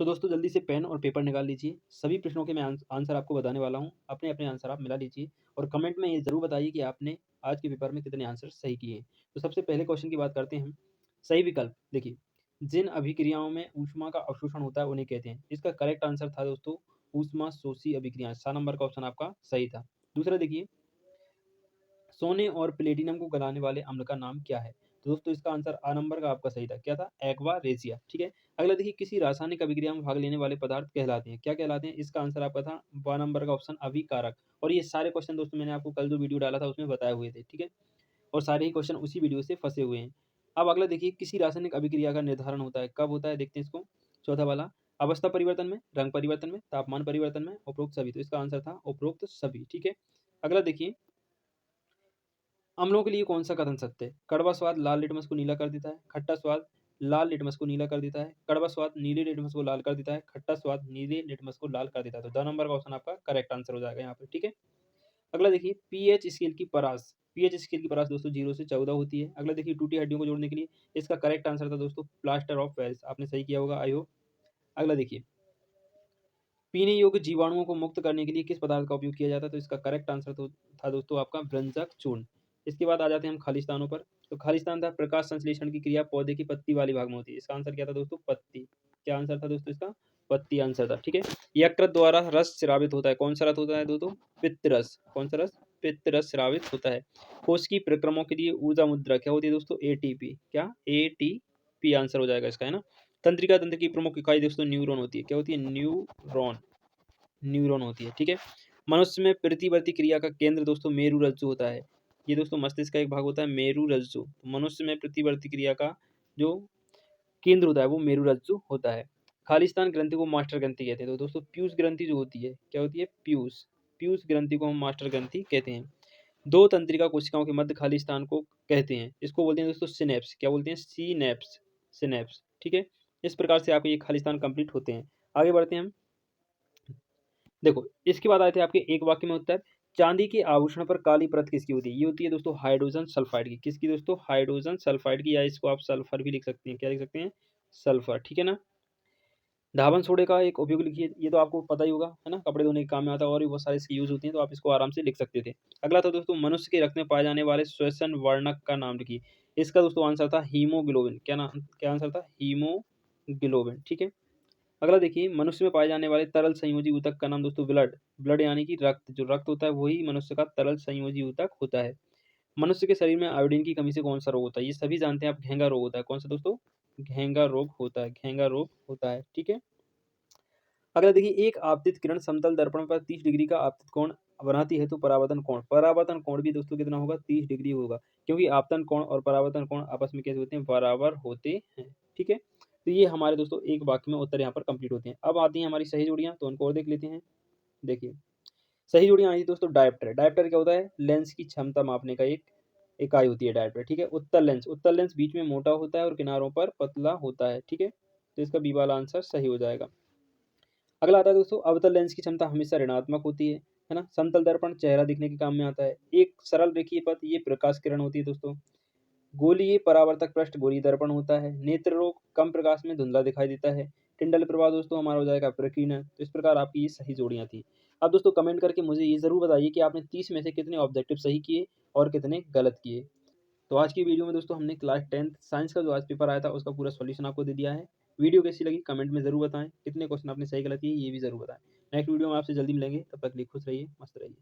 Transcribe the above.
सो दोस्तों जल्दी से पेन और पेपर निकाल लीजिए। सभी प्रश्नों के मैं आंसर आपको बताने वाला हूँ। अपने-अपने आंसर आप मिला लीजिए और कमेंट में ये ज़रूर बताइए कि आपने आज के पेपर में कितने आंसर सही किए हैं। तो सबसे पहले क्वेश्चन की बात करते हैं हम। सही विकल्प देखिए, जिन अभिक्रियाओं में ऊष्मा का अवशोषण होता है उन्हें कहते हैं। इसका करेक्ट आंसर था दोस्तों ऊष्माशोषी अभिक्रियाएँ। 7 नंबर का ऑप्शन आपका सही था। दूसरा देखिए, सोने और प्लेटिनम को गलाने वाले अम्ल का नाम क्या है? तो दोस्तों इसका आंसर आ नंबर का आपका सही था। क्या था? एक्वा रेजिया, ठीक है। अगला देखिए, किसी रासायनिक अभिक्रिया में भाग लेने वाले पदार्थ कहलाते हैं। क्या कहलाते हैं? इसका आंसर आपका था ब नंबर का ऑप्शन अभिकारक। और ये सारे क्वेश्चन दोस्तों मैंने आपको कल जो वीडियो डाला था उसमें बताए हुए थे, ठीक है। और सारे ही क्वेश्चन उसी वीडियो से फँसे हुए हैं। अब अगला देखिए, किसी रासायनिक अभिक्रिया का निर्धारण होता है, कब होता है? देखते हैं इसको। चौथा वाला, अवस्था परिवर्तन में, रंग परिवर्तन में, तापमान परिवर्तन में, उपरोक्त सभी। तो इसका आंसर था उपरोक्त सभी, ठीक है। अगला देखिए, अम्लों के लिए कौन सा कथन सत्य है? कड़वा स्वाद लाल लिटमस को नीला कर देता है, खट्टा स्वाद लाल लिटमस को नीला कर देता है, कड़वा स्वाद नीले लिटमस को लाल कर देता है, खट्टा स्वाद नीले लिटमस को लाल कर देता है। तो 2 नंबर का ऑप्शन आपका करेक्ट आंसर हो जाएगा यहाँ पे, ठीक है। अगला देखिए, पीएच स्केल की परास। पीएच स्केल की परास दोस्तों 0 से 14 होती है। अगला देखिए, टूटी हड्डियों को जोड़ने के लिए इसका करेक्ट आंसर था दोस्तों प्लास्टर ऑफ पेरिस। आपने सही किया होगा, आई होप। अगला देखिए, पीने योग्य जीवाणुओं को मुक्त करने के लिए किस पदार्थ का उपयोग किया जाता है? तो इसका करेक्ट आंसर तो था दोस्तों आपका व्रंजक चूर्ण। इसके बाद आ जाते हैं हम खालिस्तानों पर। तो खालिस्तान था प्रकाश संश्लेषण की क्रिया पौधे की पत्ती वाले भाग में होती है। इसका आंसर क्या था दोस्तों? पत्ती। क्या आंसर था दोस्तों इसका? पत्ती आंसर था, ठीक है। यकृत द्वारा रस स्रावित होता है। कौन सा रस होता है दोस्तों? पित्त रस। कौन सा रस? पित्त रस स्रावित होता है। कोशिकीय प्रक्रमों के लिए ऊर्जा मुद्रा क्या होती है दोस्तों? एटीपी। क्या? एटीपी आंसर हो जाएगा इसका, है ना। तंत्रिका तंत्र की प्रमुख इकाई दोस्तों न्यूरॉन होती है। क्या होती है? न्यूरॉन। न्यूरॉन होती है, ठीक है। मनुष्य में प्रतिवर्ती क्रिया का केंद्र दोस्तों मेरुरज्जु होता है। ये दोस्तों मस्तिष्क का एक भाग होता है मेरुरज्जु। तो मनुष्य में प्रतिवर्ती क्रिया का जो केंद्र होता है वो मेरुरज्जु होता है। खालिस्तान ग्रंथि को मास्टर ग्रंथि कहते हैं। तो दोस्तों पीयूष ग्रंथि जो होती है, क्या होती है? पीयूष। पीयूष ग्रंथि को हम मास्टर ग्रंथि कहते हैं। दो तंत्रिका कोशिकाओं के मध्य खालिस्तान को कहते हैं। इसको बोलते हैं दोस्तों सिनेप्स। क्या बोलते हैं? सीनेप्स। सिनेप्स, ठीक है। इस प्रकार से आपके ये खालिस्तान कंप्लीट होते हैं। आगे बढ़ते हैं हम। देखो, इसके बाद आए थे आपके एक वाक्य में उत्तर। चांदी के आभूषण पर काली परत किसकी होती है? ये होती है दोस्तों हाइड्रोजन सल्फाइड की। किसकी दोस्तों? हाइड्रोजन सल्फाइड की, या इसको आप सल्फर भी लिख सकते हैं। क्या लिख सकते हैं? सल्फर, ठीक है ना। धावन सोडे का एक उपयोग लिखिए। ये तो आपको पता ही होगा, है ना, कपड़े धोने के काम में आता है और भी बहुत सारे इसके यूज होती हैं, तो आप इसको आराम से लिख सकते थे। अगला था दोस्तों, मनुष्य के रक्त में पाए जाने वाले श्वसन वर्णक का नाम लिखिए। इसका दोस्तों आंसर था हीमोग्लोबिन। क्या नाम, क्या आंसर था? हीमोग्लोबिन, ठीक है। अगला देखिए, मनुष्य में पाए जाने वाले तरल संयोजी ऊतक का नाम दोस्तों ब्लड। ब्लड यानी कि रक्त। जो रक्त होता है वही मनुष्य का तरल संयोजी ऊतक होता है। मनुष्य के शरीर में आयोडीन की कमी से कौन सा रोग होता है? ये सभी जानते हैं आप, घेंगा रोग होता है। कौन सा दोस्तों? घेंगा रोग होता है। घेंगा रोग होता है, ठीक है। अगला देखिए, एक आपतित किरण समतल दर्पण पर 30 डिग्री का आपतित कोण बनाती है, तो परावर्तन कोण। परावर्तन कोण भी दोस्तों कितना होगा? 30 डिग्री होगा, क्योंकि आपतन कोण और परावर्तन कोण आपस में कैसे होते हैं? बराबर होते हैं, ठीक है। तो ये हमारे दोस्तों एक वाक्य में उत्तर यहाँ पर कंप्लीट होते हैं। अब आती हैं हमारी सही जोड़ियाँ, तो उनको और देख लेते हैं। देखिए, सही जोड़ियाँ आई थी दोस्तों डायप्टर। डायप्टर क्या होता है? लेंस की क्षमता मापने का एक इकाई होती है डायप्टर, ठीक है। उत्तल लेंस। उत्तल लेंस बीच में मोटा होता है और किनारों पर पतला होता है, ठीक है। तो इसका बी वाला आंसर सही हो जाएगा। अगला आता है दोस्तों, अवतल लेंस की क्षमता हमेशा ऋणात्मक होती है ना। समतल दर्पण चेहरा दिखने के काम में आता है। एक सरल रेखीय पथ ये प्रकाश किरण होती है दोस्तों। गोलीय परावर्तक पृष्ठ गोलीय दर्पण होता है। नेत्र रोग कम प्रकाश में धुंधला दिखाई देता है। टिंडल प्रभाव दोस्तों हमारा हो जाएगा प्रकीर्णन। तो इस प्रकार आपकी ये सही जोड़ियां थी। अब दोस्तों कमेंट करके मुझे ये जरूर बताइए कि आपने 30 में से कितने ऑब्जेक्टिव सही किए और कितने गलत किए। तो आज की वीडियो में दोस्तों हमने क्लास 10th साइंस का जो आज पेपर आया था उसका पूरा सॉल्यूशन आपको दे दिया है। वीडियो कैसी लगी कमेंट में ज़रूर बताएं। कितने क्वेश्चन आपने सही गलत किए ये भी ज़रूर बताएं। नेक्स्ट वीडियो में आपसे जल्दी मिलेंगे, तब तक के लिए खुश रहिए, मस्त रहिए।